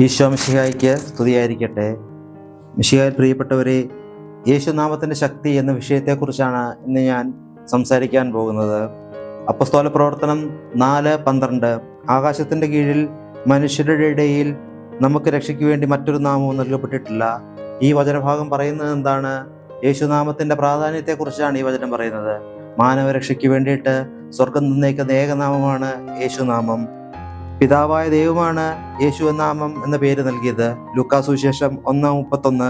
ഈശോ മിശിഹായ്ക്ക് സ്തുതിയായിരിക്കട്ടെ. മിശിഹായിൽ പ്രിയപ്പെട്ടവരെ, യേശുനാമത്തിൻ്റെ ശക്തി എന്ന വിഷയത്തെക്കുറിച്ചാണ് ഇന്ന് ഞാൻ സംസാരിക്കാൻ പോകുന്നത്. അപ്പസ്തോല പ്രവർത്തനം 4:12 ആകാശത്തിൻ്റെ കീഴിൽ മനുഷ്യരുടെ ഇടയിൽ നമുക്ക് രക്ഷയ്ക്ക് വേണ്ടി മറ്റൊരു നാമവും നൽകപ്പെട്ടിട്ടില്ല. ഈ വചനഭാഗം പറയുന്നത് എന്താണ്? യേശുനാമത്തിൻ്റെ പ്രാധാന്യത്തെക്കുറിച്ചാണ് ഈ വചനം പറയുന്നത്. മാനവരക്ഷയ്ക്ക് വേണ്ടിയിട്ട് സ്വർഗം തന്നേക്കുന്ന ഏകനാമമാണ് യേശുനാമം. പിതാവായ ദൈവമാണ് യേശു നാമം എന്ന പേര് നൽകിയത്. ലൂക്കാ സുവിശേഷം 1:31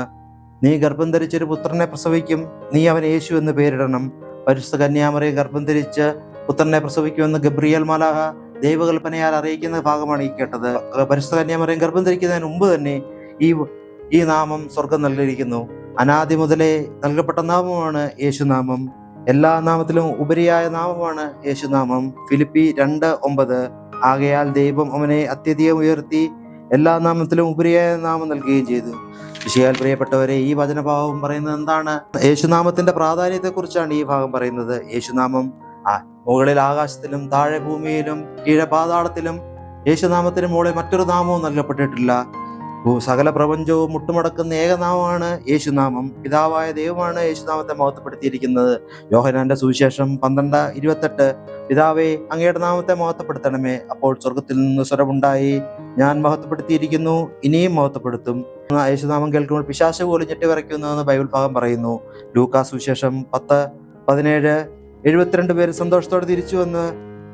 നീ ഗർഭം ധരിച്ചൊരു പുത്രനെ പ്രസവിക്കും, നീ അവൻ യേശു എന്ന് പേരിടണം. പരിശുദ്ധ കന്യാമറിയെ ഗർഭം ധരിച്ച് പുത്രനെ പ്രസവിക്കുമെന്ന് ഗബ്രിയേൽ മാലാഖ ദൈവകൽപ്പനയാൽ അറിയിക്കുന്ന ഭാഗമാണ് ഈ കേട്ടത്. പരിശുദ്ധ കന്യാമറിയെ ഗർഭം ധരിക്കുന്നതിന് മുമ്പ് തന്നെ ഈ നാമം സ്വർഗം നൽകിയിരിക്കുന്നു. അനാദി മുതലേ നൽകപ്പെട്ട നാമമാണ് യേശുനാമം. എല്ലാ നാമത്തിലും ഉപരിയായ നാമമാണ് യേശുനാമം. ഫിലിപ്പി 2:9 ആകയാൽ ദൈവം അവനെ അത്യധികം ഉയർത്തി എല്ലാ നാമത്തിലും ഉപരിയായ നാമം നൽകുകയും ചെയ്തു. വിശയാൽ പ്രിയപ്പെട്ടവരെ, ഈ വചനഭാഗം പറയുന്നത് എന്താണ്? യേശുനാമത്തിന്റെ പ്രാധാന്യത്തെക്കുറിച്ചാണ് ഈ ഭാഗം പറയുന്നത്. യേശുനാമം മുകളിൽ ആകാശത്തിലും താഴെ ഭൂമിയിലും കീഴെ പാതാളത്തിലും യേശുനാമത്തിന് മുകളിൽ മറ്റൊരു നാമവും നൽകപ്പെട്ടിട്ടില്ല. സകല പ്രപഞ്ചവും മുട്ടുമടക്കുന്ന ഏകനാമമാണ് യേശുനാമം. പിതാവായ ദൈവമാണ് യേശുനാമത്തെ മഹത്വപ്പെടുത്തിയിരിക്കുന്നത്. യോഹന്നാന്റെ സുവിശേഷം 12:28 പിതാവേ, അങ്ങയുടെ നാമത്തെ മഹത്വപ്പെടുത്തണമേ. അപ്പോൾ സ്വർഗത്തിൽ നിന്ന് സ്വരമുണ്ടായി, ഞാൻ മഹത്വപ്പെടുത്തിയിരിക്കുന്നു, ഇനിയും മഹത്വപ്പെടുത്തും. യേശുനാമം കേൾക്കുമ്പോൾ പിശാച് പോലും ഞെട്ടിവിറയ്ക്കുന്നു എന്ന് ബൈബിൾ ഭാഗം പറയുന്നു. ലൂക്കാ സുവിശേഷം 10:17 72 പേര് സന്തോഷത്തോടെ തിരിച്ചു വന്ന്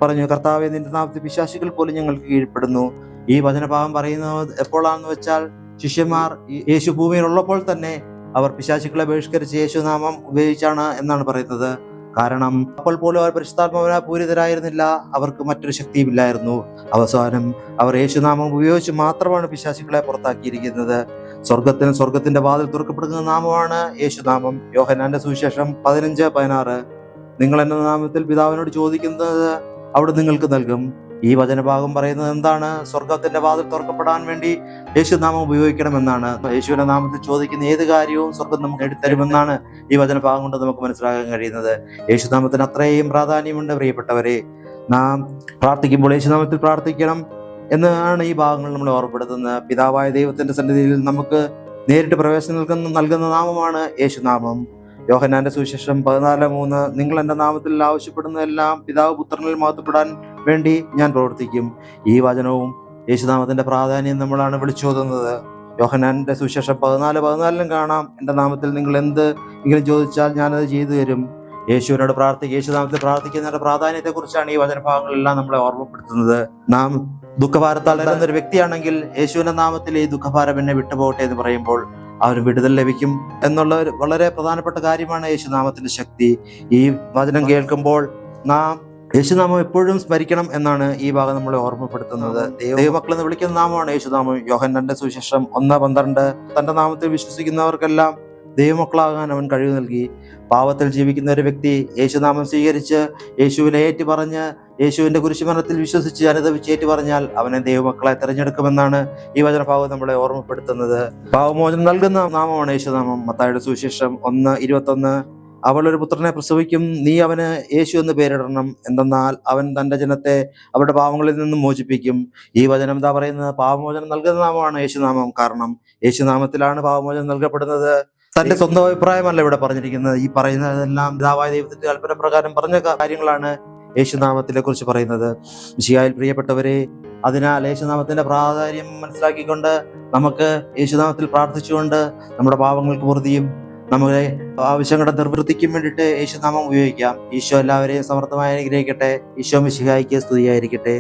പറഞ്ഞു, കർത്താവേ, നിന്റെ നാമത്തിൽ പിശാചുകൾ പോലും ഞങ്ങൾക്ക് കീഴ്പ്പെടുന്നു. ഈ വചനഭാഗം പറയുന്നത് എപ്പോഴാണെന്ന് വെച്ചാൽ, ശിഷ്യന്മാർ യേശു ഭൂമിയിൽ ഉള്ളപ്പോൾ തന്നെ അവർ പിശാചുക്കളെ ബഹിഷ്കരിച്ച് യേശുനാമം ഉപയോഗിച്ചാണ് എന്നാണ് പറയുന്നത്. കാരണം അപ്പോൾ പോലും അവർ പരിശുദ്ധാത്മാവിനാൽ പൂരിതരായിരുന്നില്ല, അവർക്ക് മറ്റൊരു ശക്തിയുമില്ലായിരുന്നു. അവസാനം അവർ യേശുനാമം ഉപയോഗിച്ച് മാത്രമാണ് പിശാചുക്കളെ പുറത്താക്കിയിരിക്കുന്നത്. സ്വർഗത്തിന്റെ വാതിൽ തുറക്കപ്പെടുന്ന നാമമാണ് യേശുനാമം. യോഹന്നാന്റെ സുവിശേഷം 15:16 നിങ്ങൾ എന്ന നാമത്തിൽ പിതാവിനോട് ചോദിക്കുന്നത് അവിടെ നിങ്ങൾക്ക് നൽകും. ഈ വചനഭാഗം പറയുന്നത് എന്താണ്? സ്വർഗത്തിന്റെ വാതിൽ തുറക്കപ്പെടാൻ വേണ്ടി യേശുനാമം ഉപയോഗിക്കണമെന്നാണ്. യേശുവിന്റെ നാമത്തിൽ ചോദിക്കുന്ന ഏത് കാര്യവും സ്വർഗം നമുക്ക് നേടിത്തരുമെന്നാണ് ഈ വചനഭാഗം കൊണ്ട് നമുക്ക് മനസ്സിലാക്കാൻ കഴിയുന്നത്. യേശുനാമത്തിന് അത്രയും പ്രാധാന്യമുണ്ട് പ്രിയപ്പെട്ടവരെ. നാം പ്രാർത്ഥിക്കുമ്പോൾ യേശുനാമത്തിൽ പ്രാർത്ഥിക്കണം എന്നാണ് ഈ ഭാഗങ്ങൾ നമ്മൾ ഓർമ്മപ്പെടുത്തുന്നത്. പിതാവായ ദൈവത്തിന്റെ സന്നിധിയിൽ നമുക്ക് നേരിട്ട് പ്രവേശനം നൽകുന്ന നാമമാണ് യേശുനാമം. യോഹന്നാന്റെ സുവിശേഷം 14:3 നിങ്ങൾ എൻ്റെ നാമത്തിൽ ആവശ്യപ്പെടുന്നതെല്ലാം പിതാവ് പുത്രനിൽ മഹത്വപ്പെടാൻ വേണ്ടി ഞാൻ പ്രവർത്തിക്കും. ഈ വചനവും യേശുനാമത്തിന്റെ പ്രാധാന്യം നമ്മളാണ് വിളിച്ചോതുന്നത്. യോഹന്നാന്റെ സുവിശേഷം 14:14 കാണാം, എൻ്റെ നാമത്തിൽ നിങ്ങൾ എന്ത് എങ്കിലും ചോദിച്ചാൽ ഞാനത് ചെയ്തു തരും. യേശുനാമത്തിൽ പ്രാർത്ഥിക്കുന്നതിന്റെ പ്രാധാന്യത്തെക്കുറിച്ചാണ് ഈ വചനഭാഗങ്ങളെല്ലാം നമ്മളെ ഓർമ്മപ്പെടുത്തുന്നത്. നാം ദുഃഖഭാരത്താൽ നിൽക്കുന്ന ഒരു വ്യക്തിയാണെങ്കിൽ യേശുവിന്റെ നാമത്തിൽ ഈ ദുഃഖഭാരം എന്നെ വിട്ടുപോകട്ടെ എന്ന് പറയുമ്പോൾ അവന് വിടുതൽ ലഭിക്കും എന്നുള്ള ഒരു വളരെ പ്രധാനപ്പെട്ട കാര്യമാണ് യേശുനാമത്തിന്റെ ശക്തി. ഈ വചനം കേൾക്കുമ്പോൾ നാം യേശുനാമം എപ്പോഴും സ്മരിക്കണം എന്നാണ് ഈ ഭാഗം നമ്മളെ ഓർമ്മപ്പെടുത്തുന്നത്. ദൈവമക്കൾ എന്ന് വിളിക്കുന്ന നാമമാണ് യേശുനാമം. യോഹന്നാന്റെ സുവിശേഷം 1:12 തന്റെ നാമത്തിൽ വിശ്വസിക്കുന്നവർക്കെല്ലാം ദൈവമക്കളാകാൻ അവൻ കഴിവ് നൽകി. പാവത്തിൽ ജീവിക്കുന്ന ഒരു വ്യക്തി യേശുനാമം സ്വീകരിച്ച് യേശുവിനെ ഏറ്റുപറഞ്ഞ് യേശുവിന്റെ കുരിശുമരണത്തിൽ വിശ്വസിച്ച് അനുദപിച്ച് ഏറ്റുപറഞ്ഞാൽ അവനെ ദൈവമക്കളെ തിരഞ്ഞെടുക്കുമെന്നാണ് ഈ വചനഭാഗം നമ്മളെ ഓർമ്മപ്പെടുത്തുന്നത്. പാവമോചനം നൽകുന്ന നാമമാണ് യേശുനാമം. മത്തായിയുടെ സുവിശേഷം 1:21 അവൾ ഒരു പുത്രനെ പ്രസവിക്കും, നീ അവന് യേശു എന്ന് പേരിടണം, എന്തെന്നാൽ അവൻ തന്റെ ജനത്തെ അവരുടെ പാവങ്ങളിൽ നിന്നും മോചിപ്പിക്കും. ഈ വചനം എന്താ പറയുന്നത്? പാവമോചനം നൽകുന്ന നാമമാണ് യേശുനാമം. കാരണം യേശുനാമത്തിലാണ് പാവമോചനം നൽകപ്പെടുന്നത്. തന്റെ സ്വന്തം അഭിപ്രായമല്ല ഇവിടെ പറഞ്ഞിരിക്കുന്നത്. ഈ പറയുന്നതെല്ലാം പിതാവായ ദൈവത്തിന്റെ കൽപ്പന പ്രകാരം പറഞ്ഞ കാര്യങ്ങളാണ് യേശുനാമത്തിനെ കുറിച്ച് പറയുന്നത്. മിശിഹായിൽ പ്രിയപ്പെട്ടവരെ, അതിനാൽ യേശുനാമത്തിന്റെ പ്രാധാന്യം മനസ്സിലാക്കിക്കൊണ്ട് നമുക്ക് യേശുനാമത്തിൽ പ്രാർത്ഥിച്ചുകൊണ്ട് നമ്മുടെ പാവങ്ങൾക്ക് പൂർത്തിയും നമ്മുടെ ആവശ്യങ്ങളുടെ നിർവൃത്തിക്കും വേണ്ടിയിട്ട് യേശുനാമം ഉപയോഗിക്കാം. ഈശോ എല്ലാവരെയും സമർത്ഥമായി അനുഗ്രഹിക്കട്ടെ. ഈശോ മിശിഹായ്ക്ക് സ്തുതിയായിരിക്കട്ടെ.